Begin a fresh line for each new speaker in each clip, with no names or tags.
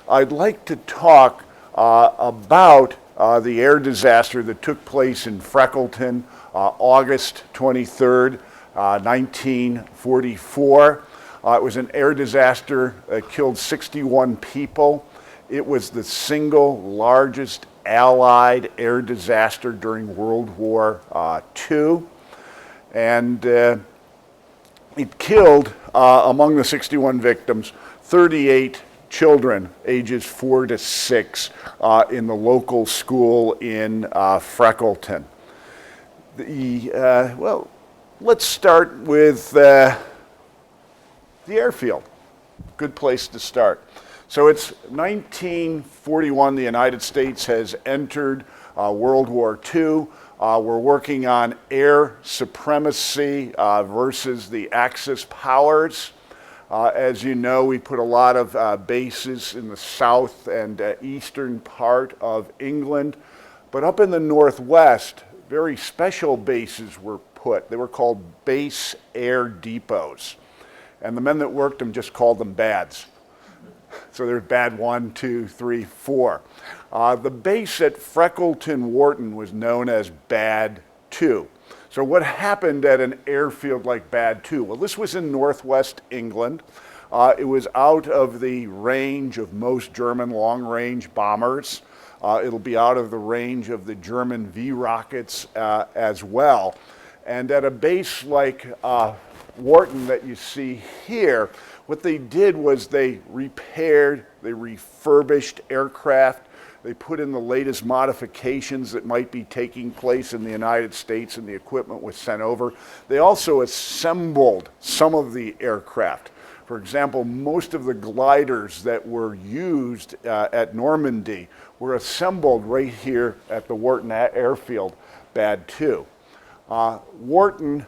I'd like to talk about the air disaster that took place in Freckleton, August 23rd, 1944. It was an air disaster that killed 61 people. It was the single largest Allied air disaster during World War II. And it killed, among the 61 victims, 38 children ages 4 to 6 in the local school in Freckleton. Well, let's start with the airfield. Good place to start. So it's 1941, the United States has entered World War II. We're working on air supremacy versus the Axis powers. As you know, we put a lot of bases in the south and eastern part of England. But up in the northwest, very special bases were put. They were called base air depots. And the men that worked them just called them BADs. So there's BAD 1, 2, 3, 4. The base at Freckleton Wharton was known as BAD 2. So what happened at an airfield like BAD 2? Well, this was in northwest England. It was out of the range of most German long-range bombers. It'll be out of the range of the German V rockets as well. And at a base like Wharton that you see here, what they did was they repaired, they refurbished aircraft. They put in the latest modifications that might be taking place in the United States, and the equipment was sent over. They also assembled some of the aircraft. For example, most of the gliders that were used at Normandy were assembled right here at the Wharton Airfield, BAD 2. Wharton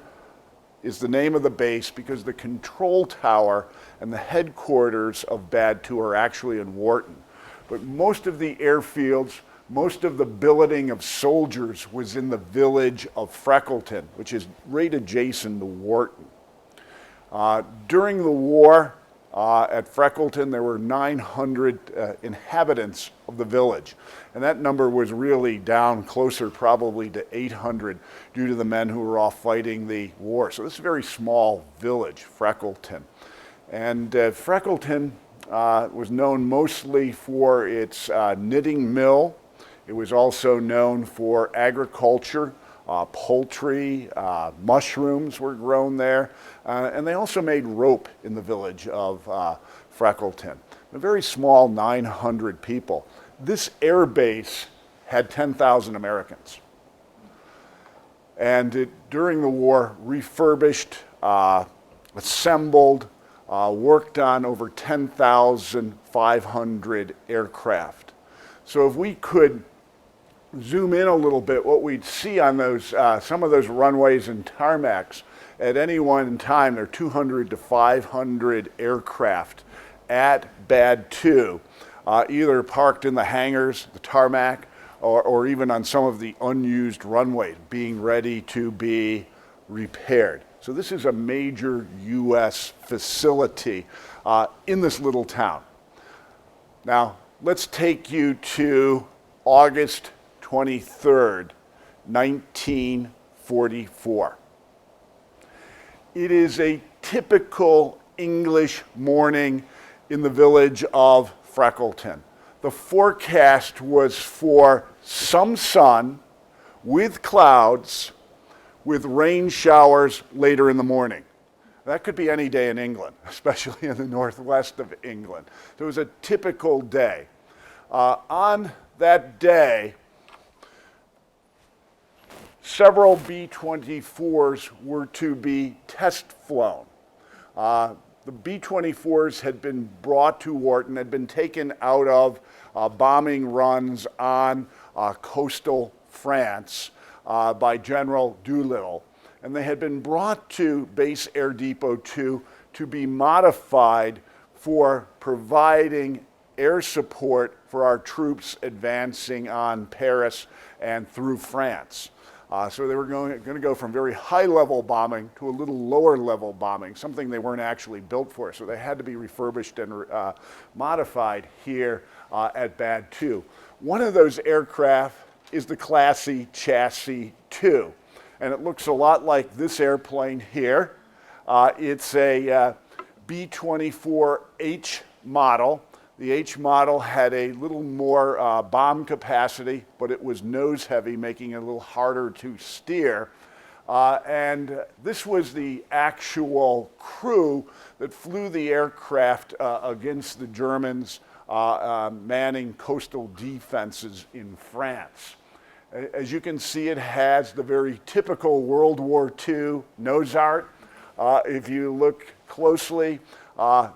is the name of the base because the control tower and the headquarters of BAD 2 are actually in Wharton. But most of the airfields, most of the billeting of soldiers was in the village of Freckleton, which is right adjacent to Wharton. During the war at Freckleton, there were 900 inhabitants of the village. And that number was really down closer probably to 800 due to the men who were off fighting the war. So this is a very small village, Freckleton. And Freckleton was known mostly for its knitting mill. It was also known for agriculture, poultry, mushrooms were grown there, and they also made rope in the village of Freckleton. A very small 900 people. This air base had 10,000 Americans. And it, during the war, refurbished, assembled, worked on over 10,500 aircraft. So if we could zoom in a little bit, what we'd see on those, some of those runways and tarmacs, at any one time, there are 200 to 500 aircraft at BAD 2, either parked in the hangars, the tarmac, or even on some of the unused runways, being ready to be repaired. So this is a major U.S. facility in this little town. Now, let's take you to August 23rd, 1944. It is a typical English morning in the village of Freckleton. The forecast was for some sun with clouds, with rain showers later in the morning. That could be any day in England, especially in the northwest of England. So it was a typical day. On that day, several B-24s were to be test flown. The B-24s had been brought to Wharton, had been taken out of bombing runs on coastal France by General Doolittle. And they had been brought to Base Air Depot 2 to be modified for providing air support for our troops advancing on Paris and through France. So they were going to go from very high-level bombing to a little lower-level bombing, something they weren't actually built for. So they had to be refurbished and modified here at BAD 2. One of those aircraft is the Classy Chassis 2. And it looks a lot like this airplane here. It's a B-24H model. The H model had a little more bomb capacity, but it was nose heavy, making it a little harder to steer. And this was the actual crew that flew the aircraft against the Germans manning coastal defenses in France. As you can see, it has the very typical World War II nose art. If you look closely,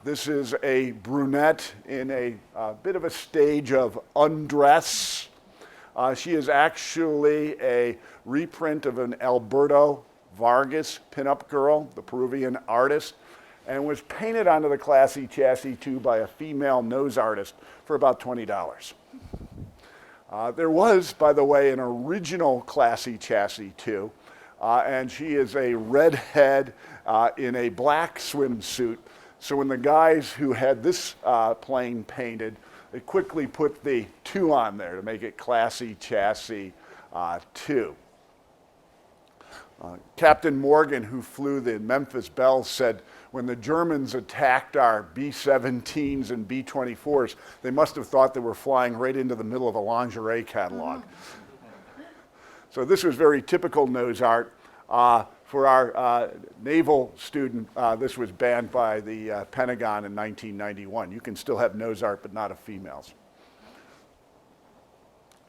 this is a brunette in a bit of a stage of undress. She is actually a reprint of an Alberto Vargas pinup girl, the Peruvian artist, and was painted onto the Classy Chassis 2 by a female nose artist for about $20. There was, by the way, an original Classy Chassis 2, and she is a redhead in a black swimsuit. So when the guys who had this plane painted, they quickly put the 2 on there to make it Classy Chassis 2. Captain Morgan, who flew the Memphis Belle, said when the Germans attacked our B-17s and B-24s, they must have thought they were flying right into the middle of a lingerie catalog. So this was very typical nose art. For our naval student, this was banned by the Pentagon in 1991. You can still have nose art, but not of females.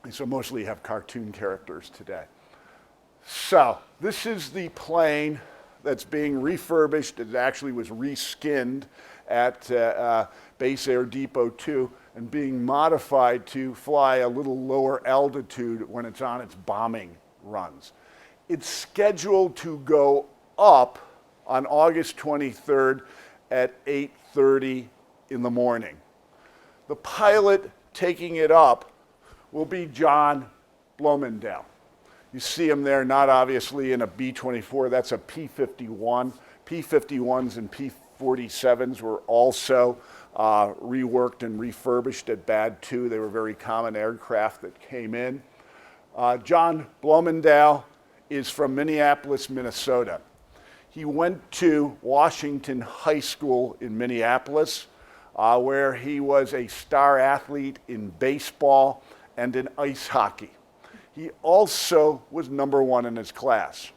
And so mostly you have cartoon characters today. So this is the plane that's being refurbished. It actually was reskinned at Base Air Depot 2 and being modified to fly a little lower altitude when it's on its bombing runs. It's scheduled to go up on August 23rd at 8:30 in the morning. The pilot taking it up will be John Blomendale. You see him there, not obviously in a B-24, that's a P-51. P-51s and P-47s were also reworked and refurbished at BAD 2. They were very common aircraft that came in. John Blomendale is from Minneapolis, Minnesota. He went to Washington High School in Minneapolis, where he was a star athlete in baseball and in ice hockey. He also was #1 in his class,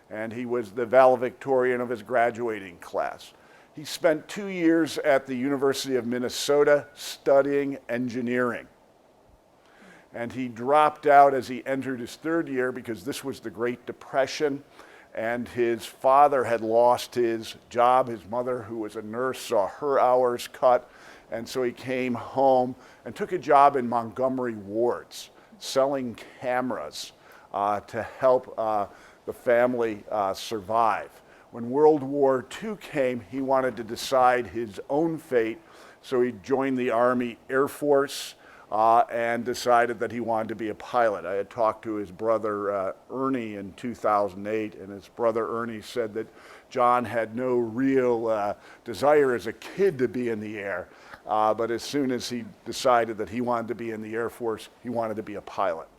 and he was the valedictorian of his graduating class. He spent 2 years at the University of Minnesota studying engineering. And he dropped out as he entered his 3rd year because this was the Great Depression, and his father had lost his job. His mother, who was a nurse, saw her hours cut, and so he came home and took a job in Montgomery Wards, selling cameras to help the family survive. When World War II came, he wanted to decide his own fate, so he joined the Army Air Force and decided that he wanted to be a pilot. I had talked to his brother Ernie in 2008, and his brother Ernie said that John had no real desire as a kid to be in the air, but as soon as he decided that he wanted to be in the Air Force, he wanted to be a pilot.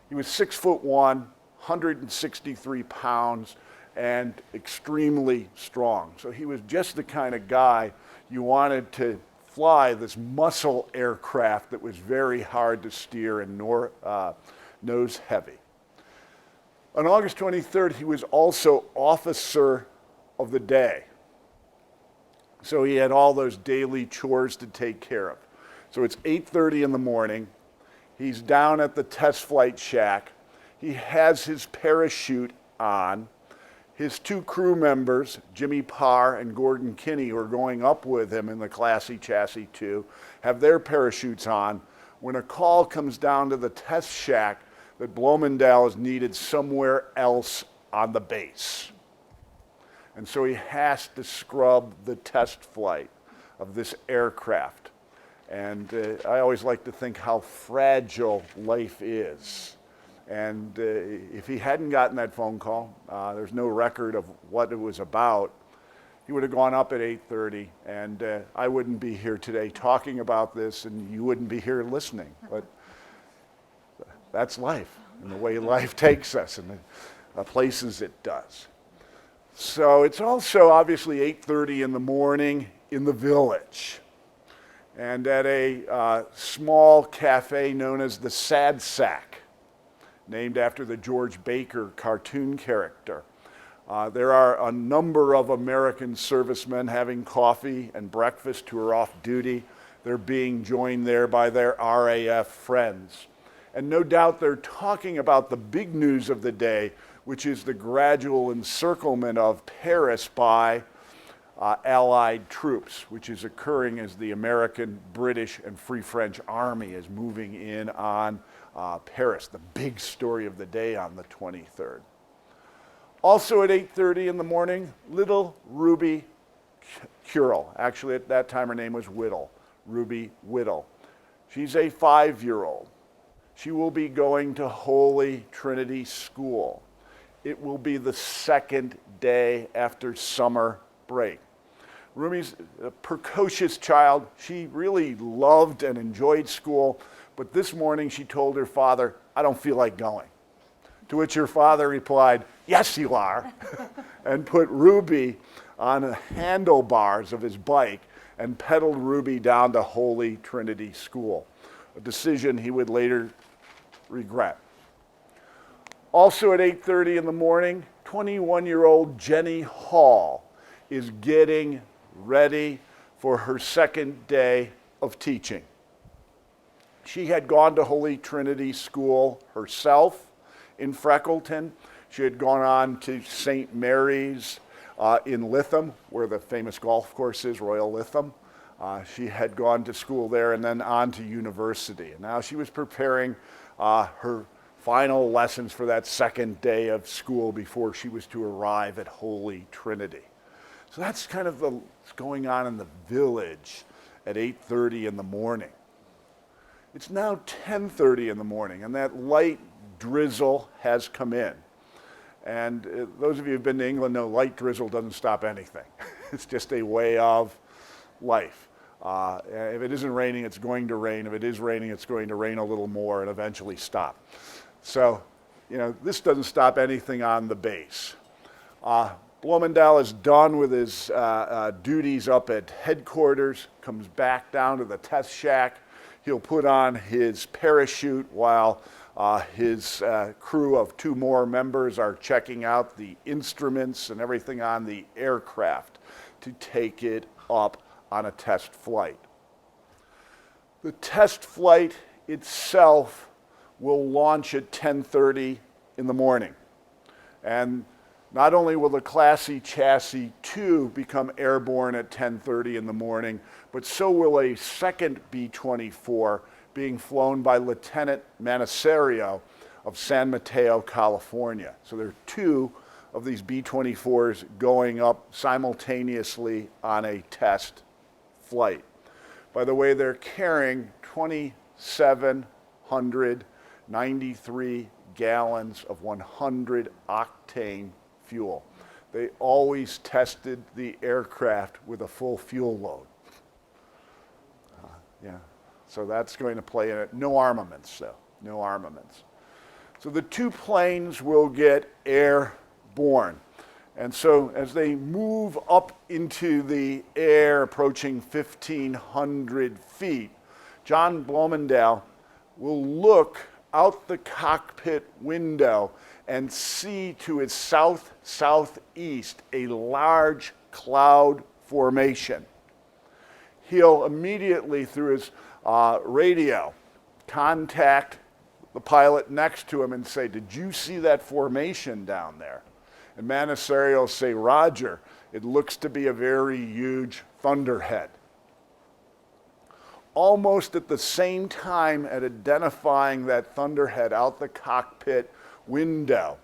He was 6'1", 163 pounds, and extremely strong. So he was just the kind of guy you wanted to fly this muscle aircraft that was very hard to steer and nose heavy. On August 23rd, he was also officer of the day. So he had all those daily chores to take care of. So it's 8:30 in the morning. He's down at the test flight shack. He has his parachute on. His 2 crew members, Jimmy Parr and Gordon Kinney, who are going up with him in the Classy Chassis 2, have their parachutes on when a call comes down to the test shack that Blomendale is needed somewhere else on the base. And so he has to scrub the test flight of this aircraft. And I always like to think how fragile life is. And if he hadn't gotten that phone call, there's no record of what it was about. He would have gone up at 8:30, and I wouldn't be here today talking about this, and you wouldn't be here listening. But that's life, and the way life takes us, and the places it does. So it's also obviously 8:30 in the morning in the village, and at a small cafe known as the Sad Sack, named after the George Baker cartoon character. There are a number of American servicemen having coffee and breakfast who are off duty. They're being joined there by their RAF friends. And no doubt they're talking about the big news of the day, which is the gradual encirclement of Paris by Allied troops, which is occurring as the American, British, and Free French Army is moving in on Paris, the big story of the day on the 23rd. Also at 8:30 in the morning, little Ruby Curl. Actually, at that time her name was Whittle, Ruby Whittle. She's a 5-year-old. She will be going to Holy Trinity School. It will be the second day after summer break. Ruby's a precocious child. She really loved and enjoyed school, but this morning she told her father, "I don't feel like going." To which her father replied, "Yes, you are," and put Ruby on the handlebars of his bike and pedaled Ruby down to Holy Trinity School, a decision he would later regret. Also at 8:30 in the morning, 21-year-old Jenny Hall is getting ready for her second day of teaching. She had gone to Holy Trinity School herself in Freckleton. She had gone on to St. Mary's in Lytham, where the famous golf course is, Royal Lytham. She had gone to school there and then on to university. And now she was preparing her final lessons for that second day of school before she was to arrive at Holy Trinity. So that's kind of what's going on in the village at 8:30 in the morning. It's now 10:30 in the morning, and that light drizzle has come in. And those of you who've been to England know light drizzle doesn't stop anything. It's just a way of life. If it isn't raining, it's going to rain. If it is raining, it's going to rain a little more and eventually stop. So, this doesn't stop anything on the base. Blomendal is done with his duties up at headquarters, comes back down to the test shack. He'll put on his parachute while his crew of 2 more members are checking out the instruments and everything on the aircraft to take it up on a test flight. The test flight itself will launch at 10:30 in the morning. And not only will the Classy Chassis 2 become airborne at 10:30 in the morning, but so will a second B-24 being flown by Lieutenant Manaserio of San Mateo, California. So there are 2 of these B-24s going up simultaneously on a test flight. By the way, they're carrying 2,793 gallons of 100 octane fuel. They always tested the aircraft with a full fuel load. So that's going to play in it. No armaments, though. No armaments. So the 2 planes will get airborne. And so as they move up into the air, approaching 1,500 feet, John Blomendal will look out the cockpit window and see to his south-southeast a large cloud formation. He'll immediately, through his radio, contact the pilot next to him and say, "Did you see that formation down there?" And Manaserio will say, "Roger, it looks to be a very huge thunderhead." Almost at the same time at identifying that thunderhead out the cockpit window,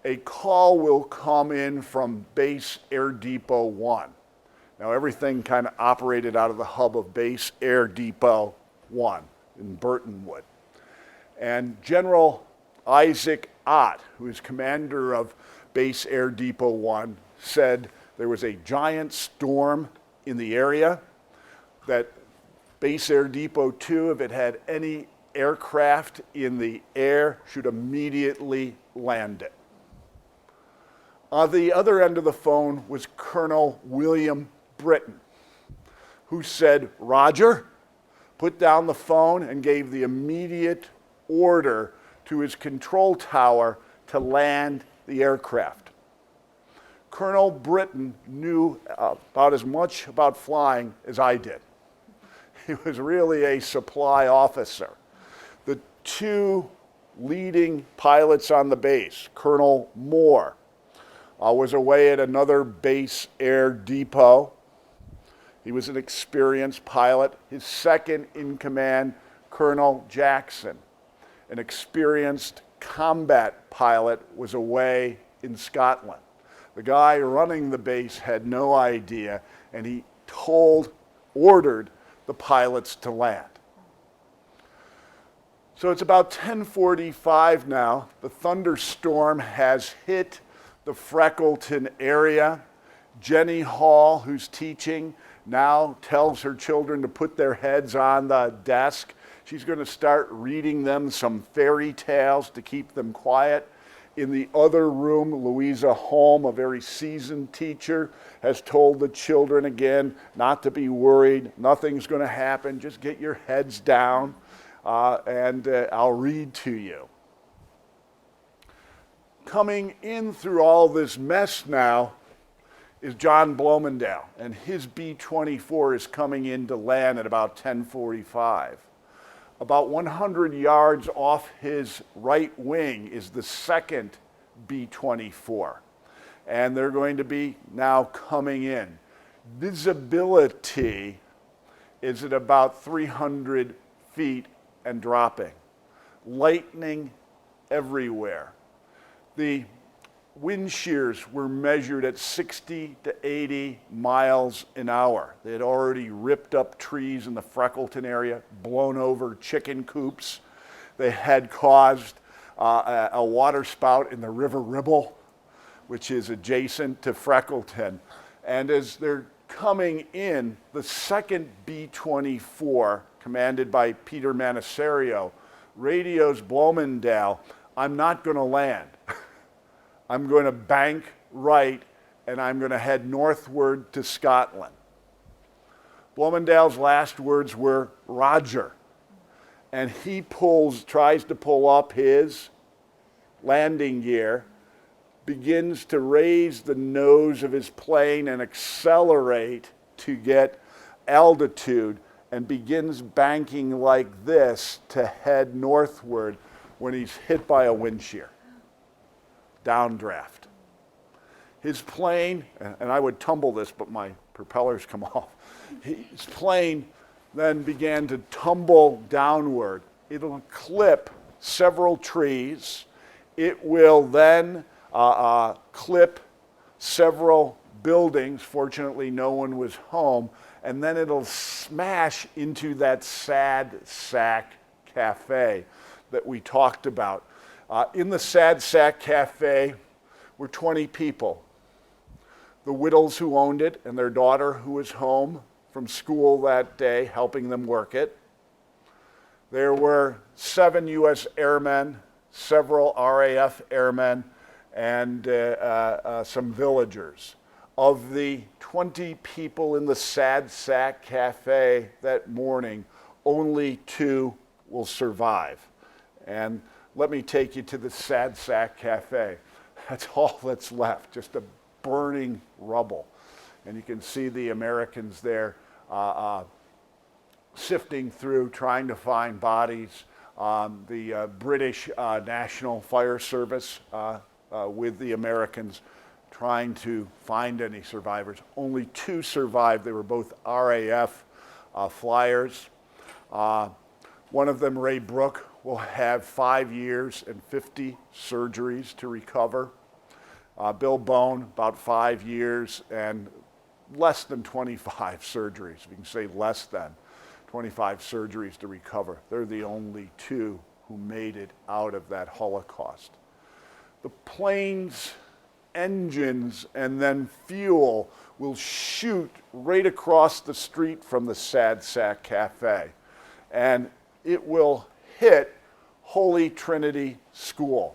a call will come in from Base Air Depot 1. Now everything kind of operated out of the hub of Base Air Depot 1 in Burtonwood. And General Isaac Ott, who is commander of Base Air Depot 1, said there was a giant storm in the area, that Base Air Depot 2, if it had any aircraft in the air, should immediately land it. On the other end of the phone was Colonel William Britton, who said, "Roger," put down the phone and gave the immediate order to his control tower to land the aircraft. Colonel Britton knew about as much about flying as I did. He was really a supply officer. The two leading pilots on the base, Colonel Moore, was away at another Base Air Depot. He was an experienced pilot. His second in command, Colonel Jackson, an experienced combat pilot, was away in Scotland. The guy running the base had no idea, and he ordered the pilots to land. So it's about 10:45 now. The thunderstorm has hit the Freckleton area. Jenny Hall, who's teaching, now tells her children to put their heads on the desk. She's going to start reading them some fairy tales to keep them quiet. In the other room, Louisa Holm, a very seasoned teacher, has told the children again not to be worried. Nothing's going to happen. Just get your heads down, and I'll read to you. Coming in through all this mess now is John Blomendale, and his B-24 is coming in to land at about 10:45. About 100 yards off his right wing is the second B-24, and they're going to be now coming in. Visibility is at about 300 feet and dropping. Lightning everywhere. The wind shears were measured at 60 to 80 miles an hour. They had already ripped up trees in the Freckleton area, blown over chicken coops. They had caused a water spout in the River Ribble, which is adjacent to Freckleton. And as they're coming in, the second B-24, commanded by Peter Manasario, radios Blomendale, "I'm not going to land. I'm going to bank right, and I'm going to head northward to Scotland." Blomendale's last words were, "Roger." And he tries to pull up his landing gear, begins to raise the nose of his plane and accelerate to get altitude, and begins banking like this to head northward when he's hit by a wind shear. Downdraft. His plane, and I would tumble this, but my propellers come off. His plane then began to tumble downward. It'll clip several trees. It will then clip several buildings. Fortunately, no one was home. And then it'll smash into that Sad Sack Cafe that we talked about. In the Sad Sack Cafe were 20 people. The widows who owned it and their daughter who was home from school that day helping them work it. There were 7 U.S. airmen, several RAF airmen, and some villagers. Of the 20 people in the Sad Sack Cafe that morning, only 2 will survive. And let me take you to the Sad Sack Cafe. That's all that's left, just a burning rubble. And you can see the Americans there sifting through, trying to find bodies. The British National Fire Service with the Americans trying to find any survivors. Only 2 survived. They were both RAF flyers. One of them, Ray Brooke, will have 5 years and 50 surgeries to recover. Bill Bone, about 5 years and less than 25 surgeries. We can say less than 25 surgeries to recover. They're the only 2 who made it out of that Holocaust. The plane's engines and then fuel will shoot right across the street from the Sad Sack Cafe, and it will hit Holy Trinity School.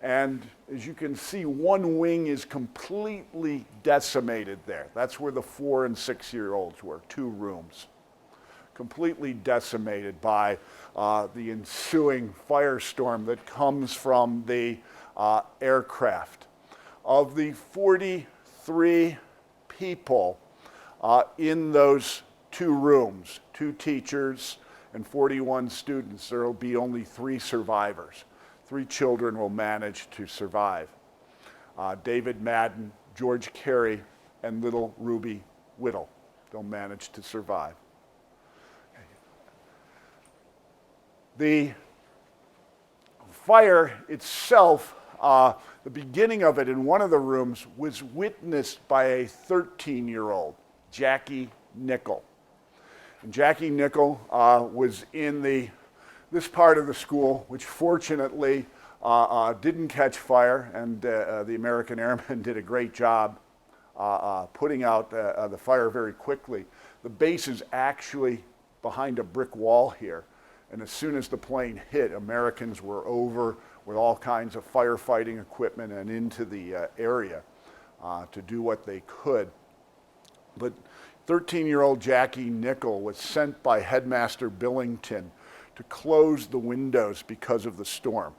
And as you can see, one wing is completely decimated there. That's where the 4- and 6-year-olds were, 2 rooms. Completely decimated by the ensuing firestorm that comes from the aircraft. Of the 43 people in those 2 rooms, 2 teachers and 41 students, there will be only 3 survivors. 3 children will manage to survive. David Madden, George Carey, and little Ruby Whittle. They'll manage to survive. The fire itself, the beginning of it in one of the rooms was witnessed by a 13-year-old, Jackie Nickel. And Jackie Nickel was in this part of the school, which fortunately didn't catch fire, and the American Airmen did a great job putting out the fire very quickly. The base is actually behind a brick wall here, and as soon as the plane hit, Americans were over with all kinds of firefighting equipment and into the area to do what they could. But 13-year-old Jackie Nickel was sent by Headmaster Billington to close the windows because of the storm.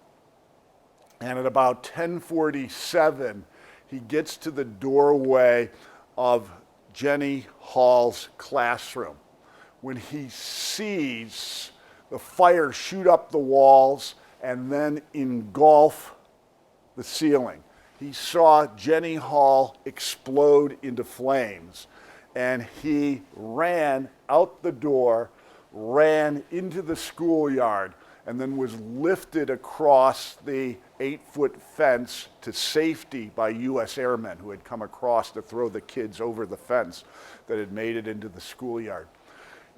And at about 10:47, he gets to the doorway of Jenny Hall's classroom when he sees the fire shoot up the walls and then engulf the ceiling. He saw Jenny Hall explode into flames, and he ran out the door, ran into the schoolyard, and then was lifted across the 8-foot fence to safety by U.S. airmen who had come across to throw the kids over the fence that had made it into the schoolyard.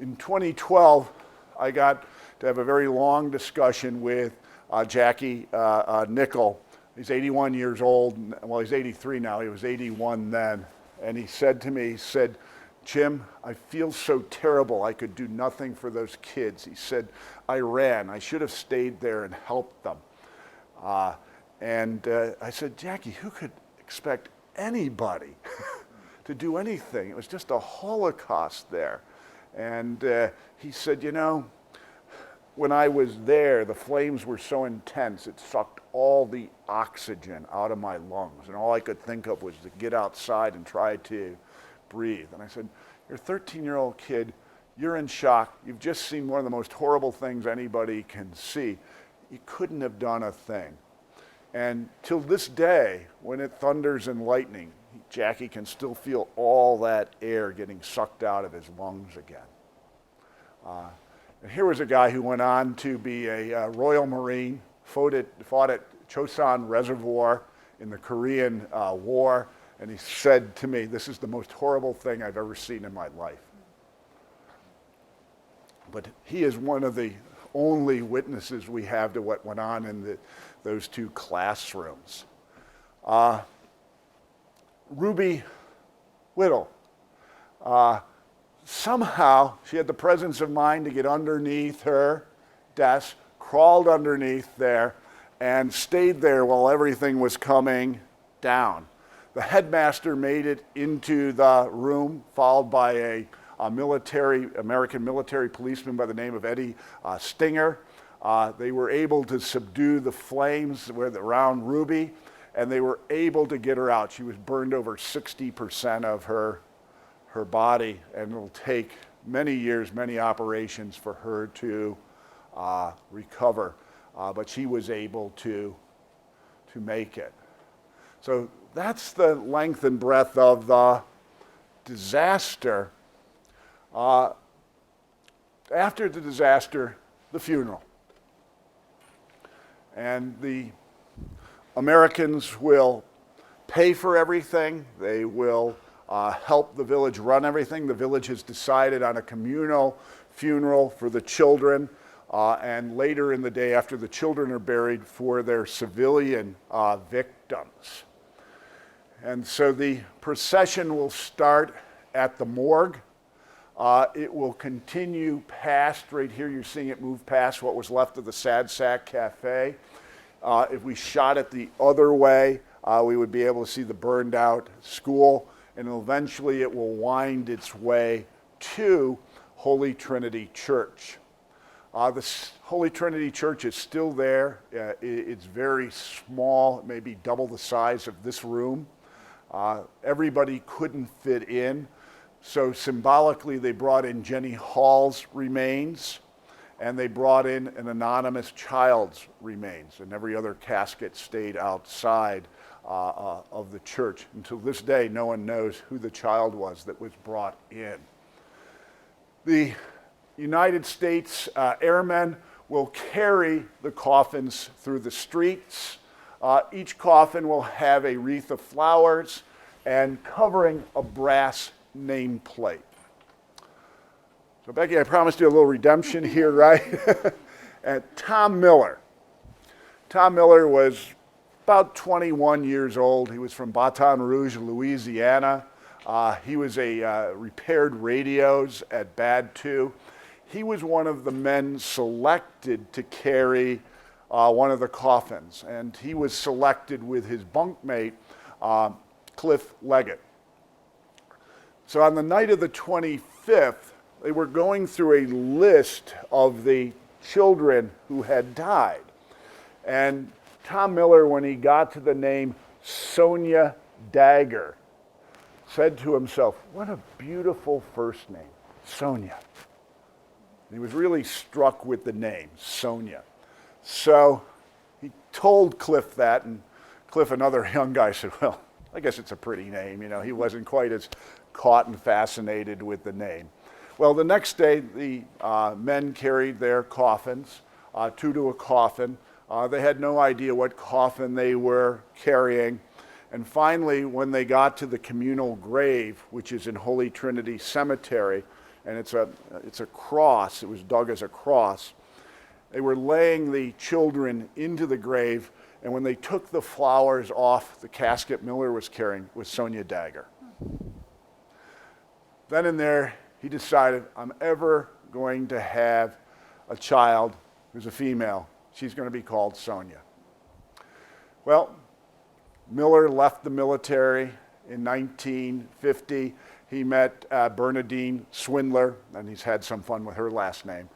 In 2012, I got to have a very long discussion with Jackie Nickel. He's 81 years old. Well, he's 83 now. He was 81 then. And he said to me, he said, "Jim, I feel so terrible. I could do nothing for those kids." He said, "I ran. I should have stayed there and helped them." I said, "Jackie, who could expect anybody to do anything? It was just a Holocaust there." And he said, "You know, when I was there, the flames were so intense, it sucked all the oxygen out of my lungs. And all I could think of was to get outside and try to breathe." And I said, "You're a 13-year-old kid. You're in shock. You've just seen one of the most horrible things anybody can see. You couldn't have done a thing." And till this day, when it thunders and lightning, Jackie can still feel all that air getting sucked out of his lungs again. And here was a guy who went on to be a Royal Marine, fought at Chosin Reservoir in the Korean War, and he said to me, "This is the most horrible thing I've ever seen in my life." But he is one of the only witnesses we have to what went on in those 2 classrooms. Ruby Whittle. Somehow, she had the presence of mind to get underneath her desk, crawled underneath there, and stayed there while everything was coming down. The headmaster made it into the room, followed by a American military policeman by the name of Eddie Stinger. They were able to subdue the flames around Ruby, and they were able to get her out. She was burned over 60% of her body, and it'll take many years, many operations for her to recover. But she was able to make it. So that's the length and breadth of the disaster. After the disaster, the funeral. And the Americans will pay for everything. They will help the village run everything. The village has decided on a communal funeral for the children. and later in the day after the children are buried for their civilian victims. And so the procession will start at the morgue. It will continue past, right here you're seeing it move past what was left of the Sad Sack Cafe. If we shot it the other way, we would be able to see the burned out school, and eventually it will wind its way to Holy Trinity Church. The Holy Trinity Church is still there. It's very small, maybe double the size of this room. Everybody couldn't fit in, so symbolically they brought in Jenny Hall's remains, and they brought in an anonymous child's remains, and every other casket stayed outside of the church. Until this day, no one knows who the child was that was brought in. The United States airmen will carry the coffins through the streets. Each coffin will have a wreath of flowers and covering a brass nameplate. So Becky, I promised you a little redemption here, right? And Tom Miller. Tom Miller was about 21 years old. He was from Baton Rouge, Louisiana. He was repaired radios at Bad 2. He was one of the men selected to carry one of the coffins, and he was selected with his bunkmate, Cliff Leggett. So on the night of the 25th, they were going through a list of the children who had died. And Tom Miller, when he got to the name Sonia Dagger, said to himself, what a beautiful first name, Sonia. He was really struck with the name, Sonia. So he told Cliff that, and Cliff, another young guy, said, well, I guess it's a pretty name. You know, he wasn't quite as caught and fascinated with the name. Well, the next day, the men carried their coffins, two to a coffin. They had no idea what coffin they were carrying. And finally, when they got to the communal grave, which is in Holy Trinity Cemetery, and it's a cross, it was dug as a cross, they were laying the children into the grave, and when they took the flowers off the casket Miller was carrying was Sonia Dagger. Then and there, he decided, I'm ever going to have a child who's a female. She's going to be called Sonia. Well, Miller left the military in 1950. He met Bernadine Swindler, and he's had some fun with her last name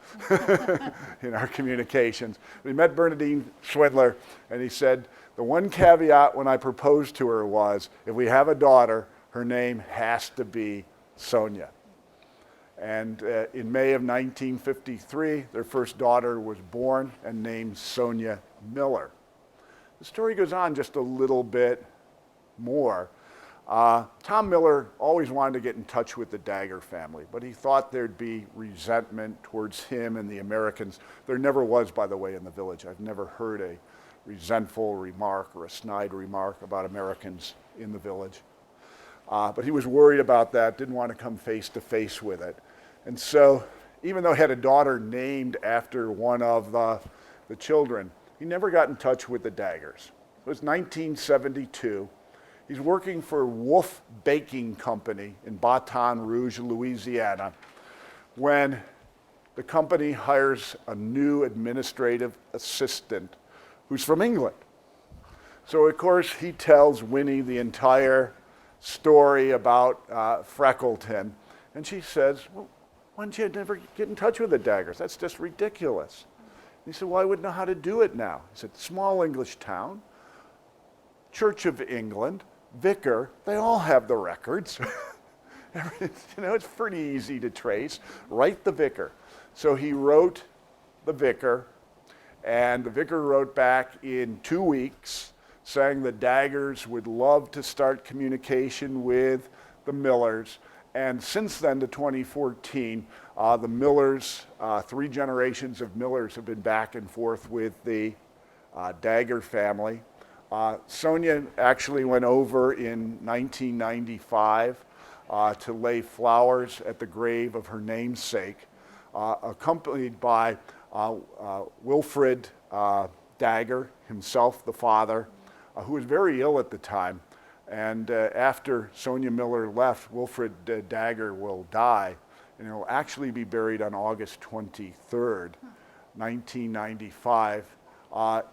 in our communications. We met Bernadine Swindler, and he said, the one caveat when I proposed to her was, if we have a daughter, her name has to be Sonia. And in May of 1953, their first daughter was born and named Sonia Miller. The story goes on just a little bit more. Tom Miller always wanted to get in touch with the Dagger family, but he thought there'd be resentment towards him and the Americans. There never was, by the way, in the village. I've never heard a resentful remark or a snide remark about Americans in the village. But he was worried about that, didn't want to come face to face with it. And so, even though he had a daughter named after one of the children, he never got in touch with the Daggers. It was 1972. He's working for Wolf Baking Company in Baton Rouge, Louisiana, when the company hires a new administrative assistant who's from England. So, of course, he tells Winnie the entire story about Freckleton, and she says, well, why don't you never get in touch with the Daggers? That's just ridiculous. And he said, well, I wouldn't know how to do it now. He said, small English town, Church of England, vicar, they all have the records. You know, it's pretty easy to trace. Write the vicar. So he wrote the vicar, and the vicar wrote back in 2 weeks saying the Daggers would love to start communication with the Millers. And since then, to 2014, the Millers, 3 generations of Millers have been back and forth with the Dagger family. Sonia actually went over in 1995 to lay flowers at the grave of her namesake, accompanied by Wilfred Dagger, himself the father, who was very ill at the time. And after Sonia Miller left, Wilfred Dagger will die, and he'll actually be buried on August 23rd, 1995,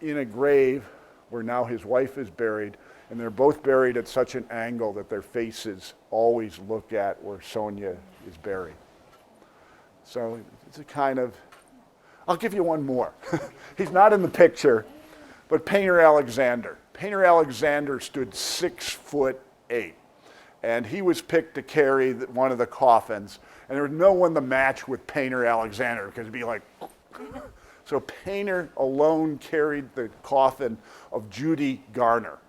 in a grave where now his wife is buried, and they're both buried at such an angle that their faces always look at where Sonia is buried. So it's a kind of, I'll give you one more. He's not in the picture, but Painter Alexander. Painter Alexander stood 6'8", and he was picked to carry one of the coffins, and there was no one to match with Painter Alexander because it'd be like, so Painter alone carried the coffin of Judy Garner.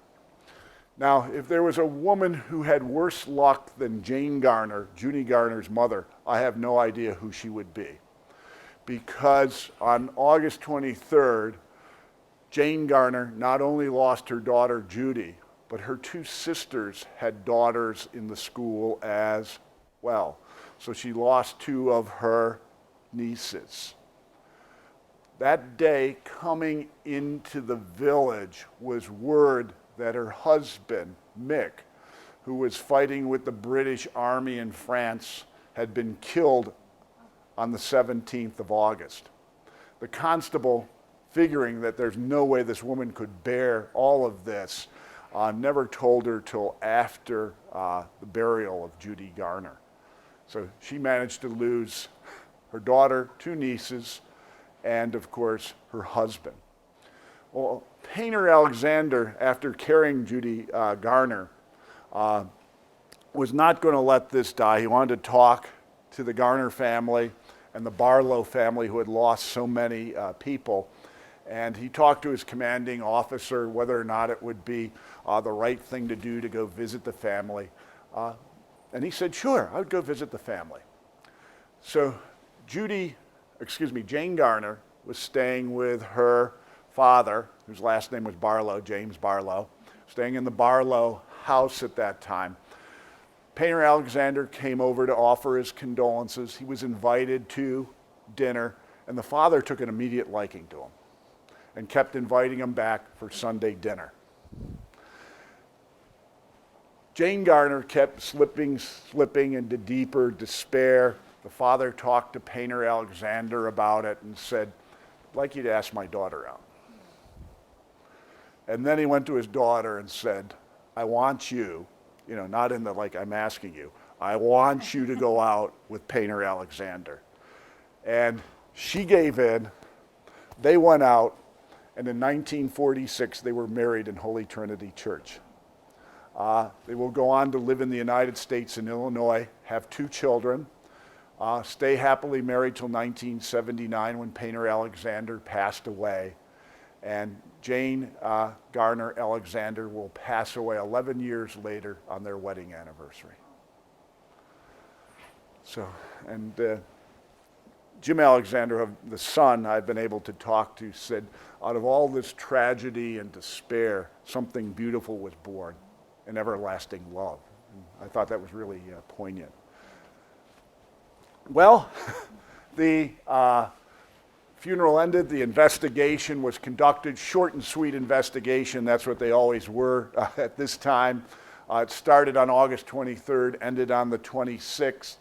Now, if there was a woman who had worse luck than Jane Garner, Judy Garner's mother, I have no idea who she would be. Because on August 23rd, Jane Garner not only lost her daughter Judy, but her two sisters had daughters in the school as well. So she lost two of her nieces. That day, coming into the village was word that her husband, Mick, who was fighting with the British Army in France, had been killed on the 17th of August. The constable, figuring that there's no way this woman could bear all of this, never told her till after the burial of Judy Garner. So she managed to lose her daughter, two nieces, and of course her husband. Well, Painter Alexander, after carrying Judy Garner, was not going to let this die. He wanted to talk to the Garner family and the Barlow family who had lost so many people. And he talked to his commanding officer whether or not it would be the right thing to do to go visit the family. And he said, sure, I would go visit the family. So Jane Garner was staying with her father, whose last name was Barlow, James Barlow, staying in the Barlow house at that time. Painter Alexander came over to offer his condolences. He was invited to dinner, and the father took an immediate liking to him and kept inviting him back for Sunday dinner. Jane Garner kept slipping into deeper despair. The father talked to Painter Alexander about it and said, I'd like you to ask my daughter out. And then he went to his daughter and said, I want you, not in the like I'm asking you, I want you to go out with Painter Alexander. And she gave in. They went out, and in 1946 they were married in Holy Trinity Church. They will go on to live in the United States and Illinois, have two children, stay happily married till 1979 when Painter Alexander passed away. And Jane Garner Alexander will pass away 11 years later on their wedding anniversary. So, and Jim Alexander, the son I've been able to talk to, said, out of all this tragedy and despair, something beautiful was born, an everlasting love. And I thought that was really poignant. Well, the funeral ended, the investigation was conducted, short and sweet investigation, that's what they always were at this time. It started on August 23rd, ended on the 26th.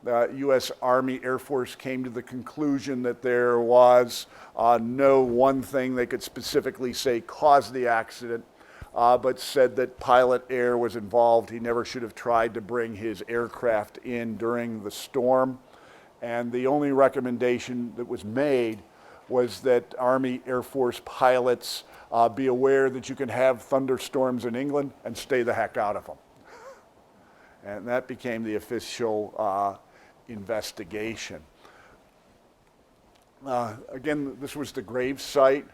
The U.S. Army Air Force came to the conclusion that there was no one thing they could specifically say caused the accident, but said that pilot error was involved. He never should have tried to bring his aircraft in during the storm. And the only recommendation that was made was that Army Air Force pilots be aware that you can have thunderstorms in England and stay the heck out of them. And that became the official investigation. Again, this was the grave site.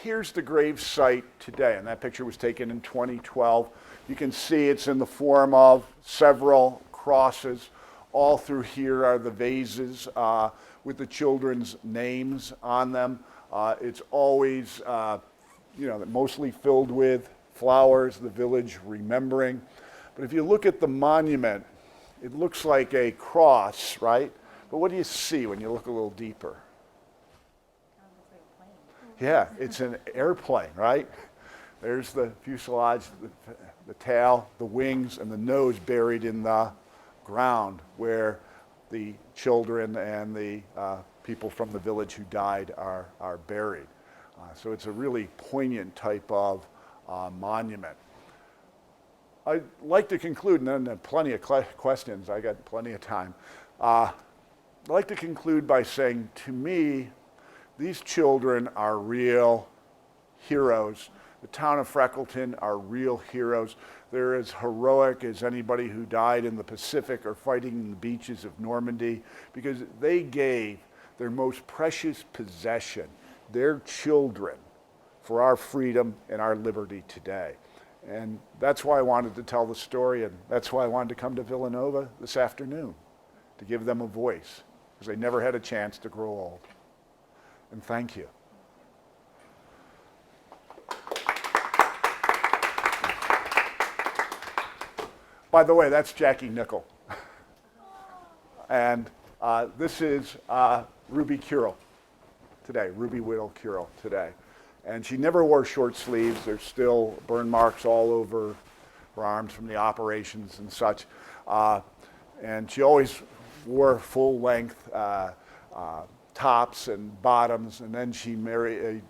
Here's the grave site today, and that picture was taken in 2012. You can see it's in the form of several crosses. All through here are the vases with the children's names on them. It's always, mostly filled with flowers, the village remembering. But if you look at the monument, it looks like a cross, right? But what do you see when you look a little deeper? Yeah, it's an airplane, right? There's the fuselage, the tail, the wings, and the nose buried in the ground where the children and the people from the village who died are buried. So it's a really poignant type of monument. I'd like to conclude, and then plenty of questions, I got plenty of time. I'd like to conclude by saying, to me, these children are real heroes. The town of Freckleton are real heroes. They're as heroic as anybody who died in the Pacific or fighting in the beaches of Normandy, because they gave their most precious possession, their children, for our freedom and our liberty today. And that's why I wanted to tell the story, and that's why I wanted to come to Villanova this afternoon, to give them a voice, because they never had a chance to grow old. And thank you. By the way, that's Jackie Nickel. And this is Ruby Curel today, Ruby Whittle Curel today. And she never wore short sleeves. There's still burn marks all over her arms from the operations and such. And she always wore full-length tops and bottoms. And then she married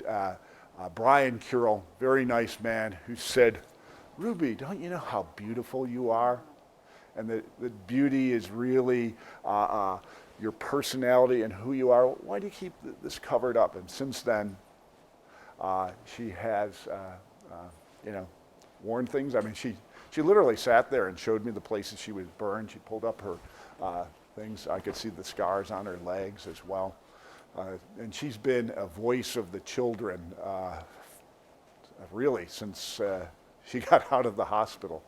Brian Curel, very nice man, who said, "Ruby, don't you know how beautiful you are? And that beauty is really your personality and who you are. Why do you keep this covered up?" And since then, she has, worn things. I mean, she literally sat there and showed me the places she was burned. She pulled up her things. I could see the scars on her legs as well. And she's been a voice of the children, really, since she got out of the hospital.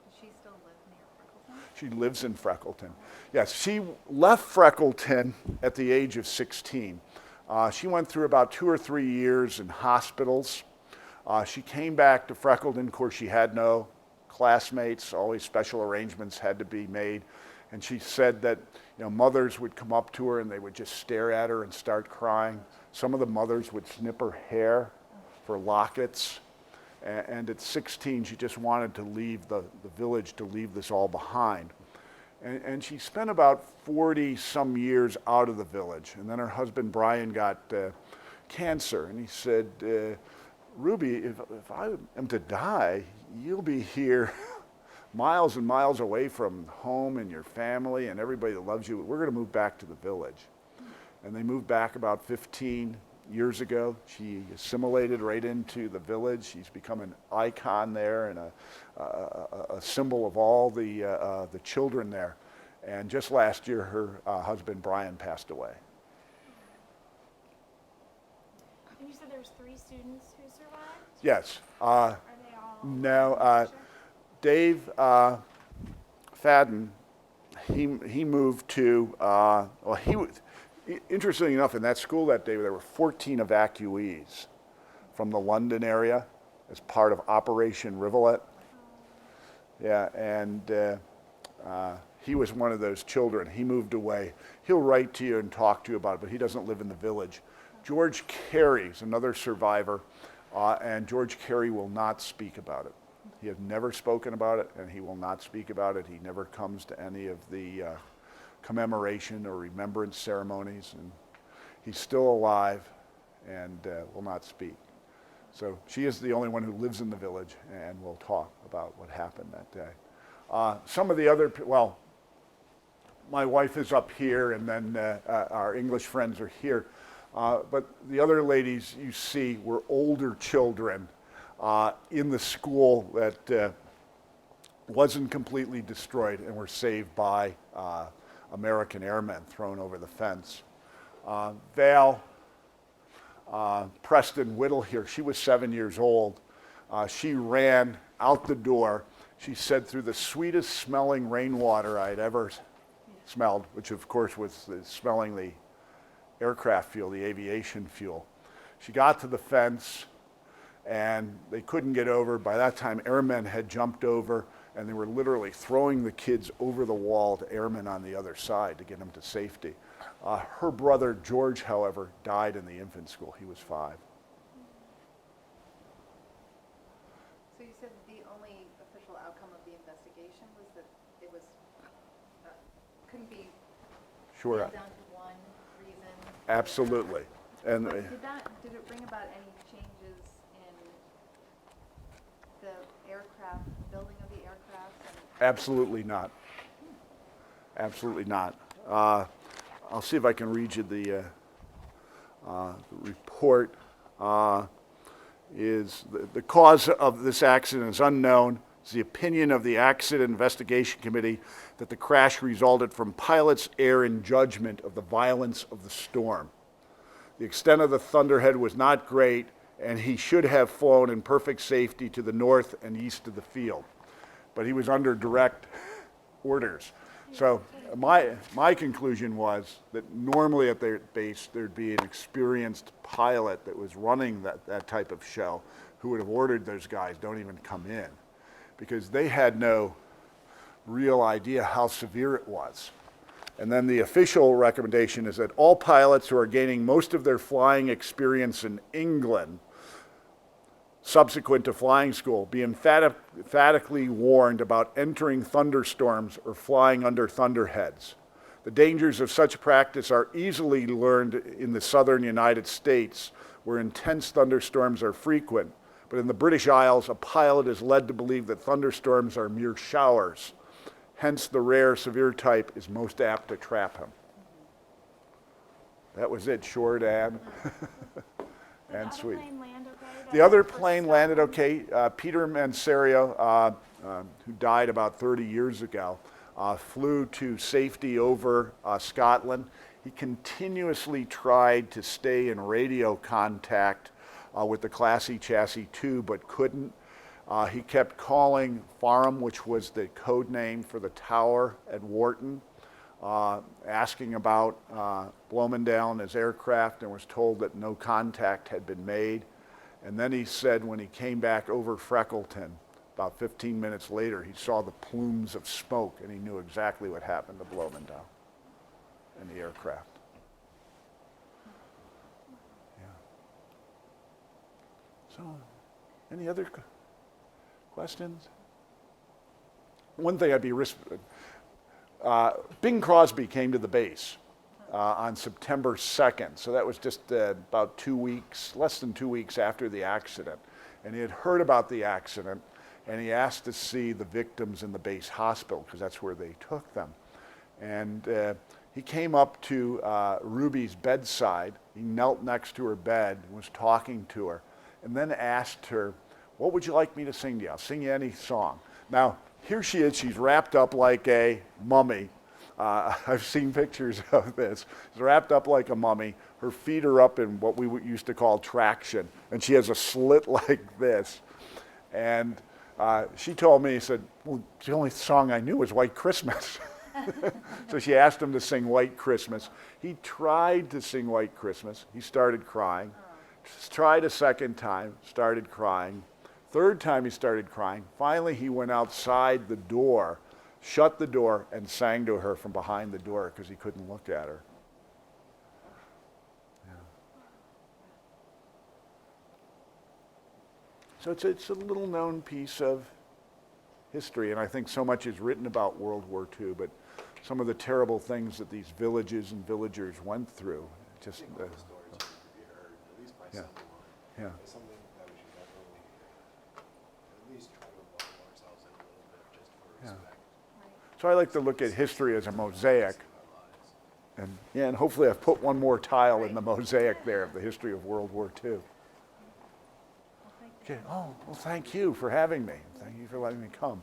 Does she still live near Freckleton?
She lives in Freckleton. Yes, she left Freckleton at the age of 16. She went through about 2 or 3 years in hospitals. She came back to Freckleton. Of course, she had no classmates. Always special arrangements had to be made. And she said that mothers would come up to her and they would just stare at her and start crying. Some of the mothers would snip her hair for lockets. And at 16, she just wanted to leave the village, to leave this all behind. And she spent about 40 some years out of the village. And then her husband, Brian, got cancer. And he said, "Ruby, if I am to die, you'll be here miles and miles away from home and your family and everybody that loves you. We're going to move back to the village." And they moved back about 15 years ago. She assimilated right into the village. She's become an icon there and a symbol of all the children there. And just last year, her husband Brian passed away.
And you said there was 3 students who survived?
Yes.
Are they all?
No. Dave Fadden, he moved to. Interestingly enough, in that school that day, there were 14 evacuees from the London area as part of Operation Rivulet. Yeah, and he was one of those children. He moved away. He'll write to you and talk to you about it, but he doesn't live in the village. George Carey is another survivor, and George Carey will not speak about it. He has never spoken about it, and he will not speak about it. He never comes to any of the commemoration or remembrance ceremonies, and he's still alive and will not speak. So she is the only one who lives in the village and will talk about what happened that day. Some of the other, my wife is up here, and then our English friends are here. But the other ladies you see were older children in the school that wasn't completely destroyed and were saved by American airmen thrown over the fence. Val Preston Whittle here, she was 7 years old. She ran out the door, she said, through the sweetest smelling rainwater I'd ever smelled, which of course was smelling the aircraft fuel, the aviation fuel. She got to the fence and they couldn't get over. By that time, airmen had jumped over and they were literally throwing the kids over the wall to airmen on the other side to get them to safety. Her brother, George, however, died in the infant school. He was 5.
So you said the only official outcome of the investigation was that it was, couldn't be
Sure.
nailed down to one reason?
Absolutely. And
But did it bring about any changes in the aircraft, building of the aircraft?
absolutely not. Absolutely not. I'll see if I can read you the report. Is the cause of this accident is unknown. It's the opinion of the Accident Investigation Committee that the crash resulted from pilot's error in judgment of the violence of the storm. The extent of the thunderhead was not great, and he should have flown in perfect safety to the north and east of the field. But he was under direct orders. So my conclusion was that normally at their base there'd be an experienced pilot that was running that type of show who would have ordered those guys, don't even come in, because they had no real idea how severe it was. And then the official recommendation is that all pilots who are gaining most of their flying experience in England subsequent to flying school be emphatically warned about entering thunderstorms or flying under thunderheads. The dangers of such practice are easily learned in the southern United States, where intense thunderstorms are frequent. But in the British Isles, a pilot is led to believe that thunderstorms are mere showers. Hence, the rare severe type is most apt to trap him. That was it, short and and sweet.
Plane land okay?
The other plane landed okay. Peter Manserio, who died about 30 years ago, flew to safety over Scotland. He continuously tried to stay in radio contact with the Class E Chassis 2, but couldn't. He kept calling Farham, which was the code name for the tower at Wharton, asking about Bloemendael and his aircraft, and was told that no contact had been made. And then he said when he came back over Freckleton, about 15 minutes later, he saw the plumes of smoke, and he knew exactly what happened to Bloemendael and the aircraft. Yeah. So, any other questions? One thing I'd be Bing Crosby came to the base on September 2nd, so that was just about 2 weeks, less than 2 weeks after the accident. And he had heard about the accident, and he asked to see the victims in the base hospital, because that's where they took them. And he came up to Ruby's bedside. He knelt next to her bed and was talking to her, and then asked her, "What would you like me to sing to you? I'll sing you any song." Now, here she is. She's wrapped up like a mummy. I've seen pictures of this. She's wrapped up like a mummy. Her feet are up in what we used to call traction, and she has a slit like this. And she told me, she said, "Well, the only song I knew was White Christmas." So she asked him to sing White Christmas. He tried to sing White Christmas. He started crying. Tried a second time, started crying. Third time he started crying. Finally, he went outside the door, shut the door, and sang to her from behind the door because he couldn't look at her. Yeah. So it's a little known piece of history, and I think so much is written about World War II, but some of the terrible things that these villages and villagers went through, just
I think all the stories need to be heard, at least by
Yeah.
someone.
Yeah.
It's something that we should definitely at least try to involve ourselves in a little bit, just for
Yeah.
respect.
So I like to look at history as a mosaic, and hopefully I've put one more tile in the mosaic there of the history of World War II. Okay. Oh, well, thank you for having me. Thank you for letting me come.